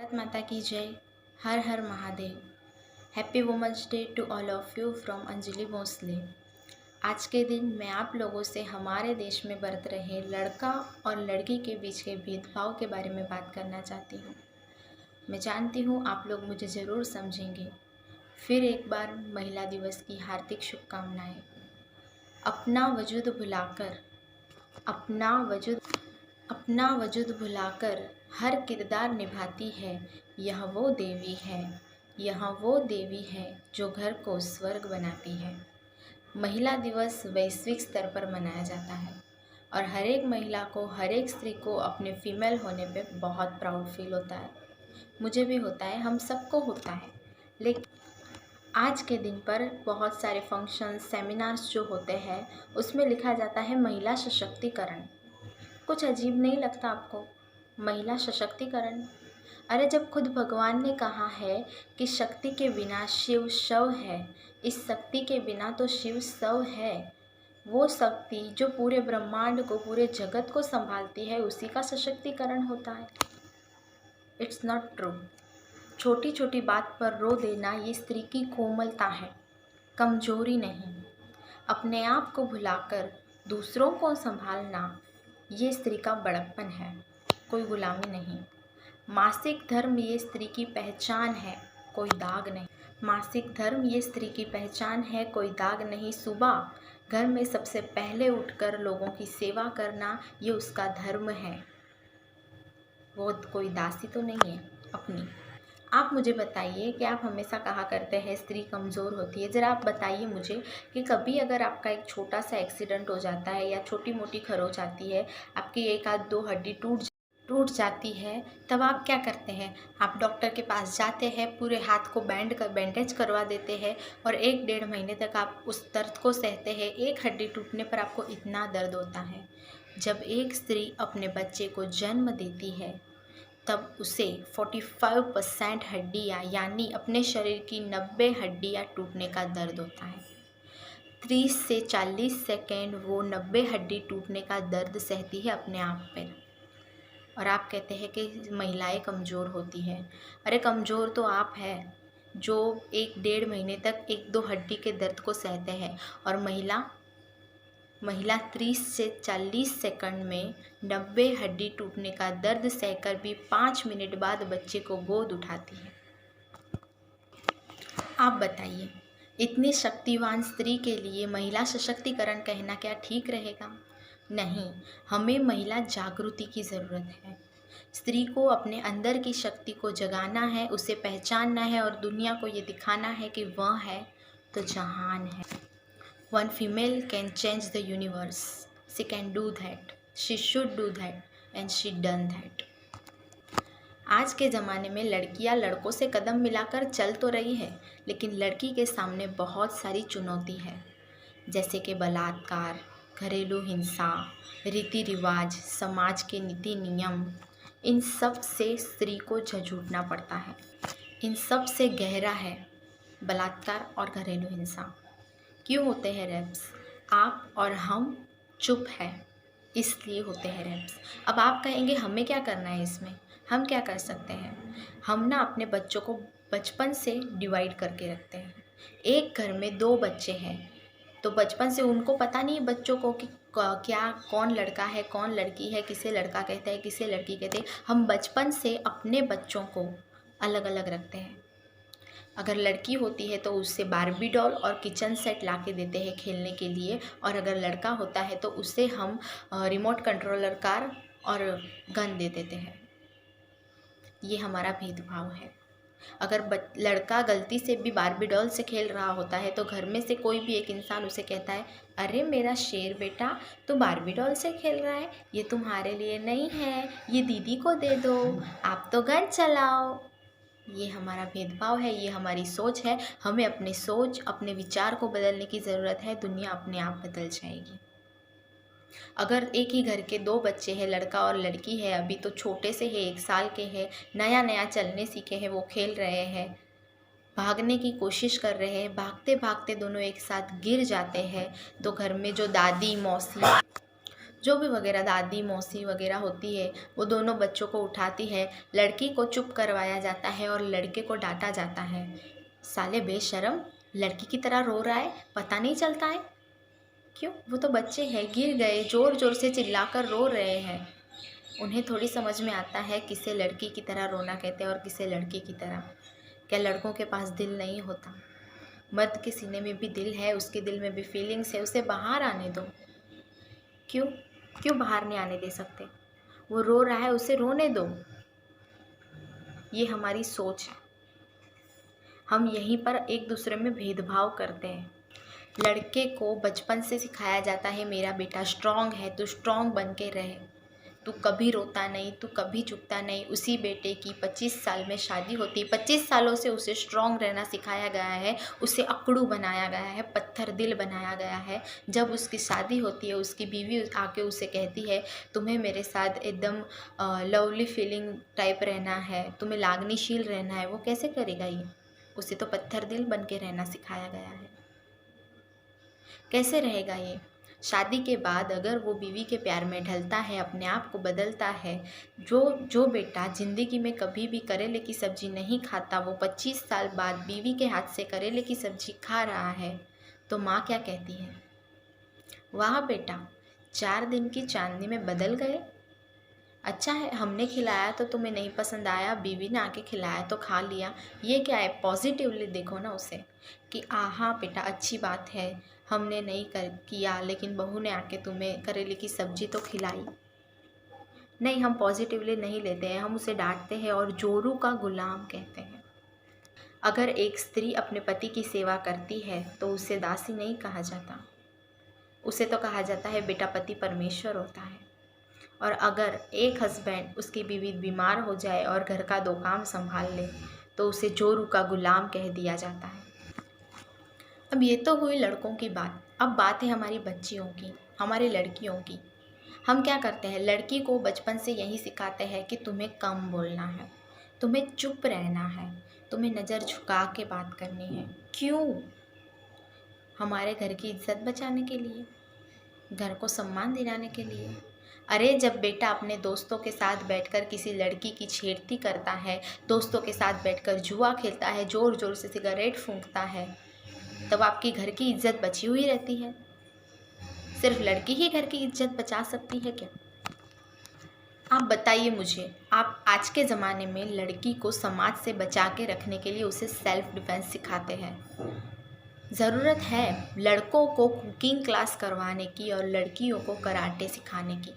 भारत माता की जय। हर हर Mahadev. Happy women's day to all of you from Anjali Bhosle. आज के दिन मैं आप लोगों से हमारे देश में बरत रहे लड़का और लड़की के बीच के भेदभाव के बारे में बात करना चाहती हूँ। मैं जानती हूँ आप लोग मुझे ज़रूर समझेंगे। फिर एक बार महिला दिवस की हार्दिक शुभकामनाएं। अपना वजूद भुलाकर अपना वजूद भुलाकर हर किरदार निभाती है। यह वो देवी है जो घर को स्वर्ग बनाती है। महिला दिवस वैश्विक स्तर पर मनाया जाता है और हर एक महिला को, हर एक स्त्री को अपने फीमेल होने पे बहुत प्राउड फील होता है। मुझे भी होता है, हम सबको होता है। लेकिन आज के दिन पर बहुत सारे फंक्शंस, सेमिनार्स जो होते हैं उसमें लिखा जाता है महिला सशक्तिकरण। कुछ अजीब नहीं लगता आपको? महिला सशक्तिकरण। अरे जब खुद भगवान ने कहा है कि शक्ति के बिना शिव शव है, इस शक्ति के बिना तो शिव शव है। वो शक्ति जो पूरे ब्रह्मांड को, पूरे जगत को संभालती है, उसी का सशक्तिकरण होता है। It's not true. छोटी छोटी बात पर रो देना ये स्त्री की कोमलता है, कमजोरी नहीं। अपने आप को भुलाकर दूसरों को संभालना ये स्त्री का बड़प्पन है, कोई गुलामी नहीं। मासिक धर्म ये स्त्री की पहचान है, कोई दाग नहीं। मासिक धर्म ये स्त्री की पहचान है, कोई दाग नहीं। सुबह घर में सबसे पहले उठकर लोगों की सेवा करना ये उसका धर्म है। वो कोई दासी तो नहीं है अपनी। आप मुझे बताइए कि आप हमेशा कहा करते हैं स्त्री कमज़ोर होती है। ज़रा आप बताइए मुझे कि कभी अगर आपका एक छोटा सा एक्सीडेंट हो जाता है या छोटी मोटी खरोच आती है, आपकी एक आध दो हड्डी टूट जाती है, तब आप क्या करते हैं? आप डॉक्टर के पास जाते हैं, पूरे हाथ को बैंडेज करवा देते हैं और 1-1.5 महीने तक आप उस दर्द को सहते हैं। एक हड्डी टूटने पर आपको इतना दर्द होता है। जब एक स्त्री अपने बच्चे को जन्म देती है तब उसे 45% हड्डियाँ, यानी अपने शरीर की 90 हड्डियाँ टूटने का दर्द होता है। 30 से 40 सेकेंड वो 90 हड्डी टूटने का दर्द सहती है अपने आप पर। और आप कहते हैं कि महिलाएं कमज़ोर होती हैं। अरे कमज़ोर तो आप हैं जो 1-1.5 महीने तक 1-2 हड्डी के दर्द को सहते हैं, और महिला 30 से 40 सेकंड में 90 हड्डी टूटने का दर्द सहकर भी 5 मिनट बाद बच्चे को गोद उठाती है। आप बताइए, इतनी शक्तिवान स्त्री के लिए महिला सशक्तिकरण कहना क्या ठीक रहेगा? नहीं, हमें महिला जागृति की ज़रूरत है। स्त्री को अपने अंदर की शक्ति को जगाना है, उसे पहचानना है और दुनिया को ये दिखाना है कि वह है तो जहान है। One female can change the universe. She can do that. She should do that. And she done that. आज के ज़माने में लड़कियां लड़कों से कदम मिलाकर चल तो रही है, लेकिन लड़की के सामने बहुत सारी चुनौती है, जैसे कि बलात्कार, घरेलू हिंसा, रीति रिवाज, समाज के नीति नियम। इन सब से स्त्री को झंझूटना पड़ता है। इन सब से गहरा है बलात्कार और घरेलू हिंसा। क्यों होते हैं रेप्स? आप और हम चुप हैं, इसलिए होते हैं रेप्स। अब आप कहेंगे हमें क्या करना है इसमें? हम क्या कर सकते हैं? हम ना अपने बच्चों को बचपन से डिवाइड करके रखते हैं। एक घर में 2 बच्चे हैं तो बचपन से उनको पता नहीं है बच्चों को कि क्या, कौन लड़का है, कौन लड़की है, किसे लड़का कहते हैं, किसे लड़की कहते हैं। हम बचपन से अपने बच्चों को अलग अलग रखते हैं। अगर लड़की होती है तो उससे बार्बी डॉल और किचन सेट ला के देते हैं खेलने के लिए, और अगर लड़का होता है तो उसे हम रिमोट कंट्रोलर कार और गन दे देते हैं। ये हमारा भेदभाव है। अगर लड़का गलती से भी बार्बी डॉल से खेल रहा होता है तो घर में से कोई भी एक इंसान उसे कहता है, अरे मेरा शेर बेटा, तू बार्बी डॉल से खेल रहा है, ये तुम्हारे लिए नहीं है, ये दीदी को दे दो, आप तो गन चलाओ। ये हमारा भेदभाव है, ये हमारी सोच है। हमें अपने सोच, अपने विचार को बदलने की ज़रूरत है। दुनिया अपने आप बदल जाएगी। अगर एक ही घर के 2 बच्चे हैं, लड़का और लड़की है, अभी तो छोटे से है, 1 साल के हैं, नया नया चलने सीखे हैं, वो खेल रहे हैं, भागने की कोशिश कर रहे हैं, भागते भागते दोनों एक साथ गिर जाते हैं, तो घर में जो दादी, मौसी, जो भी वगैरह दादी मौसी वगैरह होती है, वो दोनों बच्चों को उठाती है, लड़की को चुप करवाया जाता है और लड़के को डांटा जाता है। साले बेशरम, लड़की की तरह रो रहा है, पता नहीं चलता है? क्यों? वो तो बच्चे हैं, गिर गए, ज़ोर ज़ोर से चिल्लाकर रो रहे हैं। उन्हें थोड़ी समझ में आता है किसे लड़की की तरह रोना कहते हैं और किसे लड़की की तरह। क्या लड़कों के पास दिल नहीं होता? मर्द के सीने में भी दिल है, उसके दिल में भी फीलिंग्स है, उसे बाहर आने दो। क्यों क्यों बाहर नहीं आने दे सकते? वो रो रहा है, उसे रोने दो। ये हमारी सोच है। हम यहीं पर एक दूसरे में भेदभाव करते हैं। लड़के को बचपन से सिखाया जाता है, मेरा बेटा स्ट्रांग है, तू स्ट्रांग बन के रहे, तू कभी रोता नहीं, तू कभी चुकता नहीं। उसी बेटे की 25 साल में शादी होती, 25 सालों से उसे स्ट्रांग रहना सिखाया गया है, उसे अकड़ू बनाया गया है, पत्थर दिल बनाया गया है। जब उसकी शादी होती है, उसकी बीवी आके उसे कहती है तुम्हें मेरे साथ एकदम लवली फीलिंग टाइप रहना है, तुम्हें लागनीशील रहना है, वो कैसे करेगा? ये उसे तो पत्थर दिल बन के रहना सिखाया गया है। कैसे रहेगा ये? शादी के बाद अगर वो बीवी के प्यार में ढलता है, अपने आप को बदलता है, जो बेटा ज़िंदगी में कभी भी करेले की सब्ज़ी नहीं खाता, वो 25 साल बाद बीवी के हाथ से करेले की सब्ज़ी खा रहा है, तो माँ क्या कहती है? वाह बेटा, 4 दिन की चांदनी में बदल गए। अच्छा है, हमने खिलाया तो तुम्हें नहीं पसंद आया, बीवी ने आके खिलाया तो खा लिया। ये क्या है? पॉजिटिवली देखो ना उसे कि हाँ बेटा, अच्छी बात है, हमने नहीं किया, लेकिन बहू ने आके तुम्हें करेले की सब्ज़ी तो खिलाई। नहीं, हम पॉजिटिवली नहीं लेते हैं, हम उसे डांटते हैं और जोरू का गुलाम कहते हैं। अगर एक स्त्री अपने पति की सेवा करती है तो उसे दासी नहीं कहा जाता, उसे तो कहा जाता है बेटा पति परमेश्वर होता है। और अगर एक हस्बैंड उसकी बीवी बीमार हो जाए और घर का 2 काम संभाल ले तो उसे जोरू का गुलाम कह दिया जाता है। अब ये तो हुई लड़कों की बात। अब बात है हमारी बच्चियों की, हमारी लड़कियों की। हम क्या करते हैं? लड़की को बचपन से यही सिखाते हैं कि तुम्हें कम बोलना है, तुम्हें चुप रहना है, तुम्हें नज़र झुका के बात करनी है। क्यों? हमारे घर की इज्जत बचाने के लिए, घर को सम्मान दिलाने के लिए। अरे जब बेटा अपने दोस्तों के साथ बैठकर किसी लड़की की छेड़ती करता है, दोस्तों के साथ बैठकर जुआ खेलता है, ज़ोर ज़ोर से सिगरेट फूंकता है, तब आपकी घर की इज्जत बची हुई रहती है। सिर्फ लड़की ही घर की इज्जत बचा सकती है क्या? आप बताइए मुझे, आप आज के ज़माने में लड़की को समाज से बचा के रखने के लिए उसे सेल्फ डिफेंस सिखाते हैं। ज़रूरत है लड़कों को कुकिंग क्लास करवाने की और लड़कियों को कराटे सिखाने की।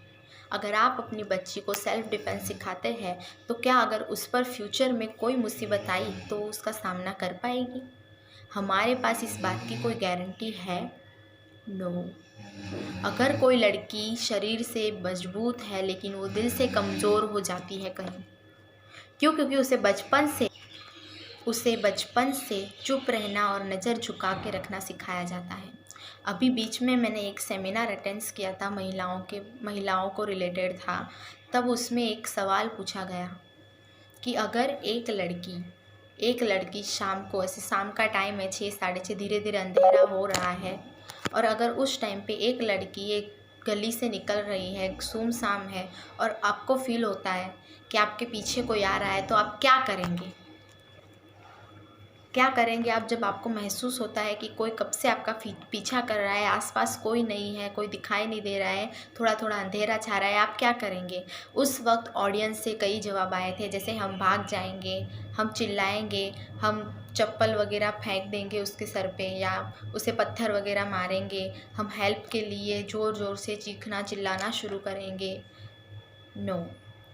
अगर आप अपनी बच्ची को सेल्फ डिफेंस सिखाते हैं तो क्या अगर उस पर फ्यूचर में कोई मुसीबत आई तो उसका सामना कर पाएगी? हमारे पास इस बात की कोई गारंटी है? नो। अगर कोई लड़की शरीर से मजबूत है लेकिन वो दिल से कमज़ोर हो जाती है कहीं, क्यों? क्योंकि उसे बचपन से चुप रहना और नज़र झुका के रखना सिखाया जाता है। अभी बीच में मैंने एक सेमिनार अटेंड किया था, महिलाओं को रिलेटेड था। तब उसमें एक सवाल पूछा गया कि अगर एक लड़की शाम को, ऐसे शाम का टाइम है 6 साढ़े 6, धीरे धीरे अंधेरा हो रहा है, और अगर उस टाइम पे एक लड़की एक गली से निकल रही है, सुमसाम है, और आपको फील होता है कि आपके पीछे कोई आ रहा है, तो आप क्या करेंगे? क्या करेंगे आप जब आपको महसूस होता है कि कोई कब से आपका पीछा कर रहा है, आसपास कोई नहीं है, कोई दिखाई नहीं दे रहा है, थोड़ा थोड़ा अंधेरा छा रहा है, आप क्या करेंगे? उस वक्त ऑडियंस से कई जवाब आए थे, जैसे हम भाग जाएंगे, हम चिल्लाएंगे, हम चप्पल वगैरह फेंक देंगे उसके सर पे, या उसे पत्थर वगैरह मारेंगे, हम हेल्प के लिए ज़ोर ज़ोर से चीखना चिल्लाना शुरू करेंगे। नो,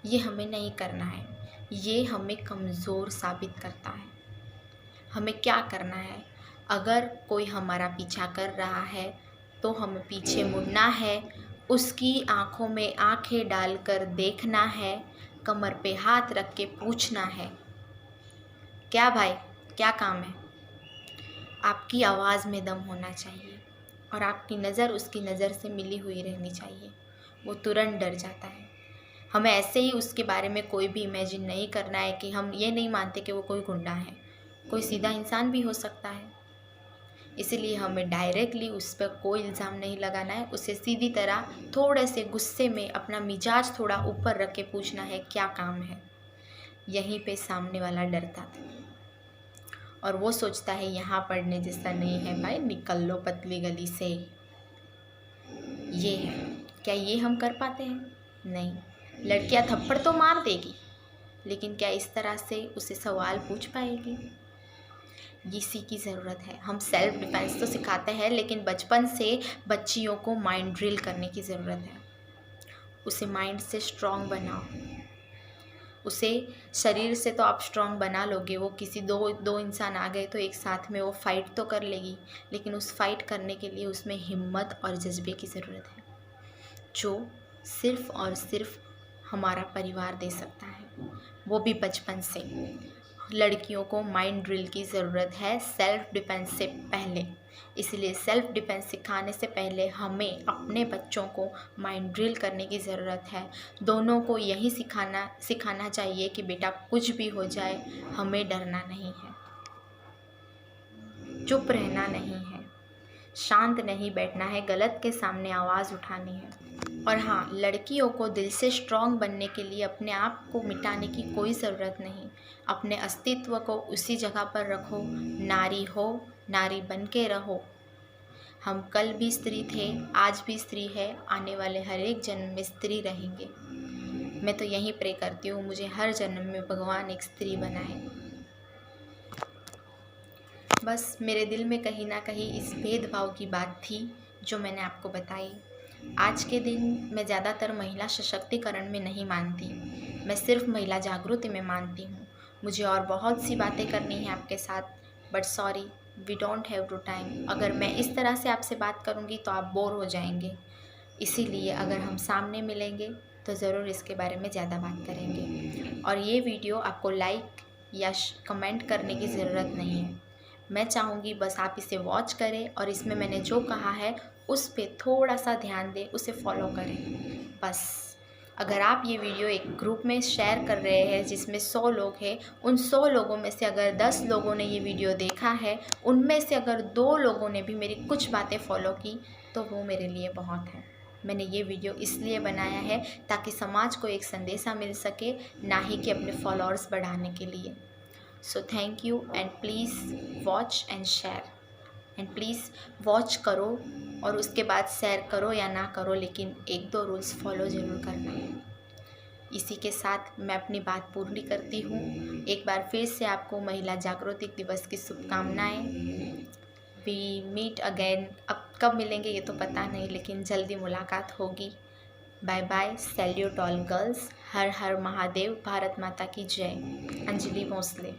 ये हमें नहीं करना है, ये हमें कमज़ोर साबित करता है। हमें क्या करना है? अगर कोई हमारा पीछा कर रहा है तो हमें पीछे मुड़ना है, उसकी आँखों में आँखें डालकर देखना है, कमर पे हाथ रख के पूछना है, क्या भाई, क्या काम है? आपकी आवाज़ में दम होना चाहिए और आपकी नज़र उसकी नज़र से मिली हुई रहनी चाहिए। वो तुरंत डर जाता है। हमें ऐसे ही उसके बारे में कोई भी इमेजिन नहीं करना है कि हम ये नहीं मानते कि वो कोई गुंडा है, कोई सीधा इंसान भी हो सकता है। इसलिए हमें डायरेक्टली उस पर कोई इल्ज़ाम नहीं लगाना है। उसे सीधी तरह थोड़े से गुस्से में अपना मिजाज थोड़ा ऊपर रख के पूछना है क्या काम है। यहीं पे सामने वाला डरता था और वो सोचता है यहाँ पढ़ने जैसा नहीं है भाई, निकल लो पतली गली से। ये है, क्या ये हम कर पाते हैं? नहीं। लड़कियाँ थप्पड़ तो मार देगी, लेकिन क्या इस तरह से उसे सवाल पूछ पाएगी? इसी की ज़रूरत है। हम सेल्फ डिफेंस तो सिखाते हैं, लेकिन बचपन से बच्चियों को माइंड ड्रिल करने की ज़रूरत है। उसे माइंड से स्ट्रॉन्ग बनाओ। उसे शरीर से तो आप स्ट्रॉन्ग बना लोगे, वो किसी दो इंसान आ गए तो एक साथ में वो फ़ाइट तो कर लेगी, लेकिन उस फाइट करने के लिए उसमें हिम्मत और जज्बे की ज़रूरत है, जो सिर्फ़ और सिर्फ हमारा परिवार दे सकता है, वो भी बचपन से। लड़कियों को माइंड ड्रिल की ज़रूरत है सेल्फ़ डिफेंस से पहले। इसलिए सेल्फ़ डिफेंस सिखाने से पहले हमें अपने बच्चों को माइंड ड्रिल करने की ज़रूरत है। दोनों को यही सिखाना चाहिए कि बेटा कुछ भी हो जाए, हमें डरना नहीं है, चुप रहना नहीं है, शांत नहीं बैठना है, गलत के सामने आवाज़ उठानी है। और हाँ, लड़कियों को दिल से स्ट्रॉन्ग बनने के लिए अपने आप को मिटाने की कोई ज़रूरत नहीं। अपने अस्तित्व को उसी जगह पर रखो। नारी हो, नारी बन के रहो। हम कल भी स्त्री थे, आज भी स्त्री है, आने वाले हर एक जन्म में स्त्री रहेंगे। मैं तो यही प्रे करती हूँ, मुझे हर जन्म में भगवान एक स्त्री बनाए। बस मेरे दिल में कहीं ना कहीं इस भेदभाव की बात थी जो मैंने आपको बताई। आज के दिन मैं ज़्यादातर महिला सशक्तिकरण में नहीं मानती, मैं सिर्फ महिला जागृति में मानती हूँ। मुझे और बहुत सी बातें करनी है आपके साथ, but sorry, we don't have to time. अगर मैं इस तरह से आपसे बात करूँगी तो आप बोर हो जाएंगे, इसीलिए अगर हम सामने मिलेंगे तो ज़रूर इसके बारे में ज़्यादा बात करेंगे। और ये वीडियो आपको लाइक या कमेंट करने की ज़रूरत नहीं है। मैं चाहूँगी बस आप इसे वॉच करें और इसमें मैंने जो कहा है उस पे थोड़ा सा ध्यान दें, उसे फॉलो करें बस। अगर आप ये वीडियो एक ग्रुप में शेयर कर रहे हैं जिसमें 100 लोग हैं, उन 100 लोगों में से अगर 10 लोगों ने ये वीडियो देखा है, उनमें से अगर 2 लोगों ने भी मेरी कुछ बातें फॉलो की, तो वो मेरे लिए बहुत है। मैंने ये वीडियो इसलिए बनाया है ताकि समाज को एक संदेशा मिल सके, ना ही कि अपने फॉलोअर्स बढ़ाने के लिए। So thank you and please watch and share, and please watch करो और उसके बाद शेयर करो या ना करो, लेकिन 1-2 रूल्स फॉलो ज़रूर करना है। इसी के साथ मैं अपनी बात पूरी करती हूँ। एक बार फिर से आपको महिला जागृति दिवस की शुभकामनाएँ। We meet again. अब कब मिलेंगे ये तो पता नहीं, लेकिन जल्दी मुलाकात होगी। Bye bye. Salute all girls. हर हर महादेव। भारत माता की जय। अंजलि भोसले।